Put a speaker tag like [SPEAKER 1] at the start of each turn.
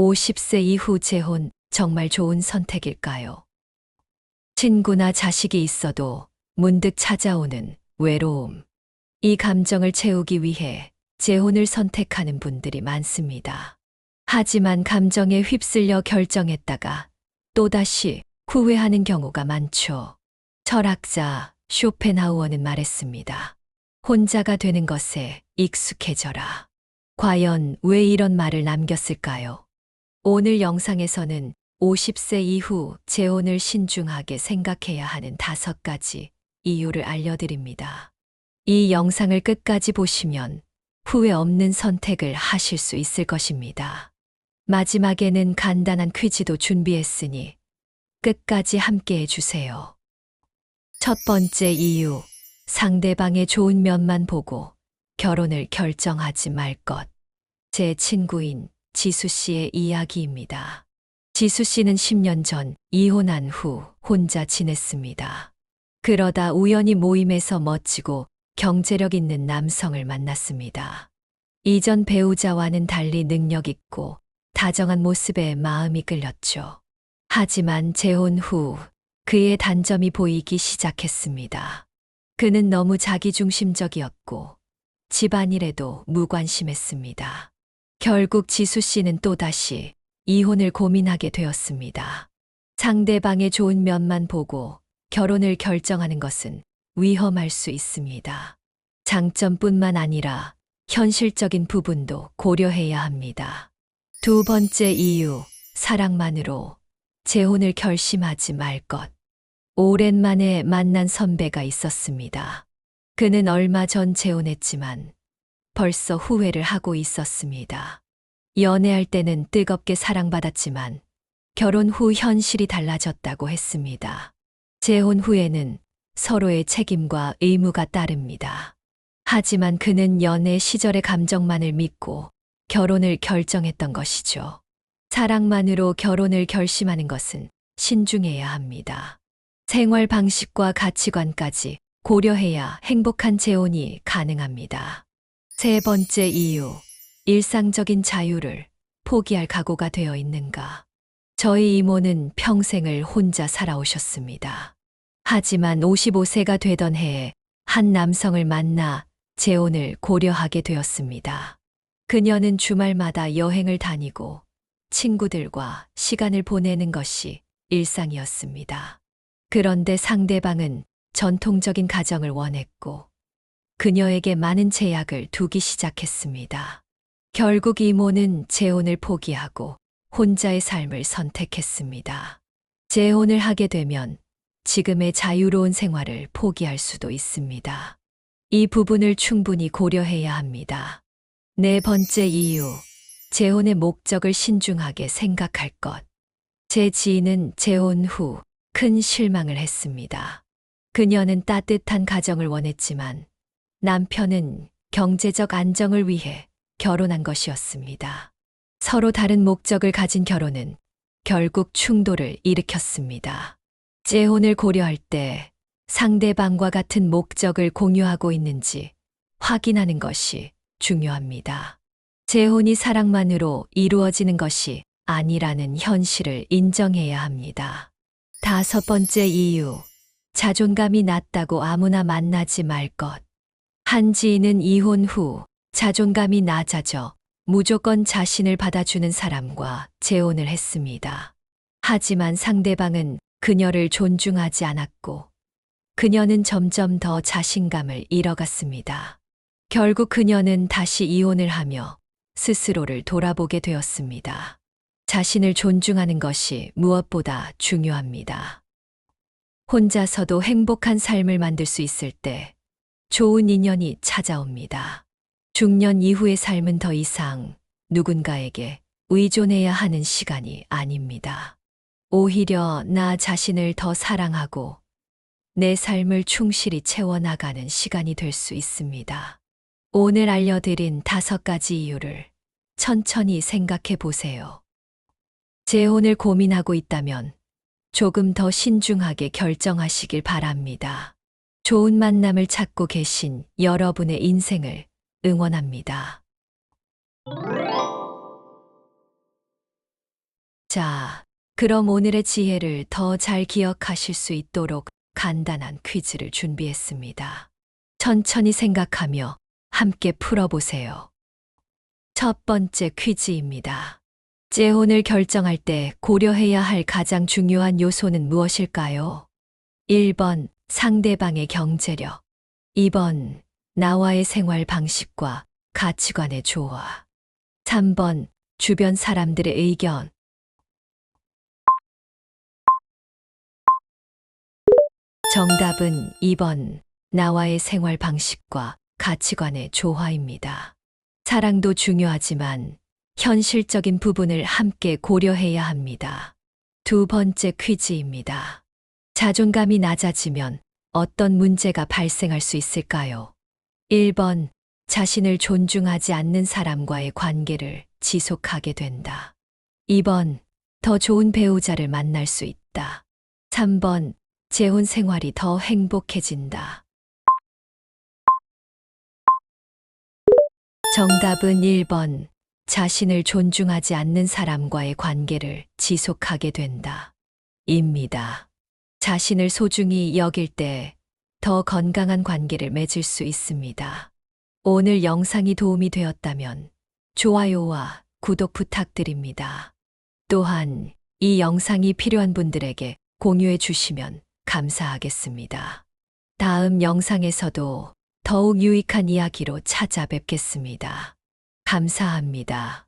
[SPEAKER 1] 50세 이후 재혼 정말 좋은 선택일까요? 친구나 자식이 있어도 문득 찾아오는 외로움. 이 감정을 채우기 위해 재혼을 선택하는 분들이 많습니다. 하지만 감정에 휩쓸려 결정했다가 또다시 후회하는 경우가 많죠. 철학자 쇼펜하우어는 말했습니다. 혼자가 되는 것에 익숙해져라. 과연 왜 이런 말을 남겼을까요? 오늘 영상에서는 50세 이후 재혼을 신중하게 생각해야 하는 5가지 이유를 알려드립니다. 이 영상을 끝까지 보시면 후회 없는 선택을 하실 수 있을 것입니다. 마지막에는 간단한 퀴즈도 준비했으니 끝까지 함께 해주세요. 첫 번째 이유, 상대방의 좋은 면만 보고 결혼을 결정하지 말 것. 제 친구인 지수 씨의 이야기입니다. 지수 씨는 10년 전 이혼한 후 혼자 지냈습니다. 그러다 우연히 모임에서 멋지고 경제력 있는 남성을 만났습니다. 이전 배우자와는 달리 능력 있고 다정한 모습에 마음이 끌렸죠. 하지만 재혼 후 그의 단점이 보이기 시작했습니다. 그는 너무 자기중심적이었고 집안일에도 무관심했습니다. 결국 지수 씨는 또다시 이혼을 고민하게 되었습니다. 상대방의 좋은 면만 보고 결혼을 결정하는 것은 위험할 수 있습니다. 장점뿐만 아니라 현실적인 부분도 고려해야 합니다. 두 번째 이유, 사랑만으로 재혼을 결심하지 말 것. 오랜만에 만난 선배가 있었습니다. 그는 얼마 전 재혼했지만 벌써 후회를 하고 있었습니다. 연애할 때는 뜨겁게 사랑받았지만 결혼 후 현실이 달라졌다고 했습니다. 재혼 후에는 서로의 책임과 의무가 따릅니다. 하지만 그는 연애 시절의 감정만을 믿고 결혼을 결정했던 것이죠. 사랑만으로 결혼을 결심하는 것은 신중해야 합니다. 생활 방식과 가치관까지 고려해야 행복한 재혼이 가능합니다. 세 번째 이유, 일상적인 자유를 포기할 각오가 되어 있는가? 저희 이모는 평생을 혼자 살아오셨습니다. 하지만 55세가 되던 해에 한 남성을 만나 재혼을 고려하게 되었습니다. 그녀는 주말마다 여행을 다니고 친구들과 시간을 보내는 것이 일상이었습니다. 그런데 상대방은 전통적인 가정을 원했고 그녀에게 많은 제약을 두기 시작했습니다. 결국 이모는 재혼을 포기하고 혼자의 삶을 선택했습니다. 재혼을 하게 되면 지금의 자유로운 생활을 포기할 수도 있습니다. 이 부분을 충분히 고려해야 합니다. 네 번째 이유, 재혼의 목적을 신중하게 생각할 것. 제 지인은 재혼 후 큰 실망을 했습니다. 그녀는 따뜻한 가정을 원했지만 남편은 경제적 안정을 위해 결혼한 것이었습니다. 서로 다른 목적을 가진 결혼은 결국 충돌을 일으켰습니다. 재혼을 고려할 때 상대방과 같은 목적을 공유하고 있는지 확인하는 것이 중요합니다. 재혼이 사랑만으로 이루어지는 것이 아니라는 현실을 인정해야 합니다. 다섯 번째 이유, 자존감이 낮다고 아무나 만나지 말 것. 한 지인은 이혼 후 자존감이 낮아져 무조건 자신을 받아주는 사람과 재혼을 했습니다. 하지만 상대방은 그녀를 존중하지 않았고 그녀는 점점 더 자신감을 잃어갔습니다. 결국 그녀는 다시 이혼을 하며 스스로를 돌아보게 되었습니다. 자신을 존중하는 것이 무엇보다 중요합니다. 혼자서도 행복한 삶을 만들 수 있을 때 좋은 인연이 찾아옵니다. 중년 이후의 삶은 더 이상 누군가에게 의존해야 하는 시간이 아닙니다. 오히려 나 자신을 더 사랑하고 내 삶을 충실히 채워나가는 시간이 될 수 있습니다. 오늘 알려드린 5가지 이유를 천천히 생각해 보세요. 재혼을 고민하고 있다면 조금 더 신중하게 결정하시길 바랍니다. 좋은 만남을 찾고 계신 여러분의 인생을 응원합니다. 자, 그럼 오늘의 지혜를 더 잘 기억하실 수 있도록 간단한 퀴즈를 준비했습니다. 천천히 생각하며 함께 풀어보세요. 첫 번째 퀴즈입니다. 재혼을 결정할 때 고려해야 할 가장 중요한 요소는 무엇일까요? 1번 상대방의 경제력, 2번 나와의 생활 방식과 가치관의 조화, 3번 주변 사람들의 의견. 정답은 2번 나와의 생활 방식과 가치관의 조화입니다. 사랑도 중요하지만 현실적인 부분을 함께 고려해야 합니다. 두 번째 퀴즈입니다. 자존감이 낮아지면 어떤 문제가 발생할 수 있을까요? 1번 자신을 존중하지 않는 사람과의 관계를 지속하게 된다. 2번 더 좋은 배우자를 만날 수 있다. 3번 재혼 생활이 더 행복해진다. 정답은 1번 자신을 존중하지 않는 사람과의 관계를 지속하게 된다. 입니다. 자신을 소중히 여길 때 더 건강한 관계를 맺을 수 있습니다. 오늘 영상이 도움이 되었다면 좋아요와 구독 부탁드립니다. 또한 이 영상이 필요한 분들에게 공유해 주시면 감사하겠습니다. 다음 영상에서도 더욱 유익한 이야기로 찾아뵙겠습니다. 감사합니다.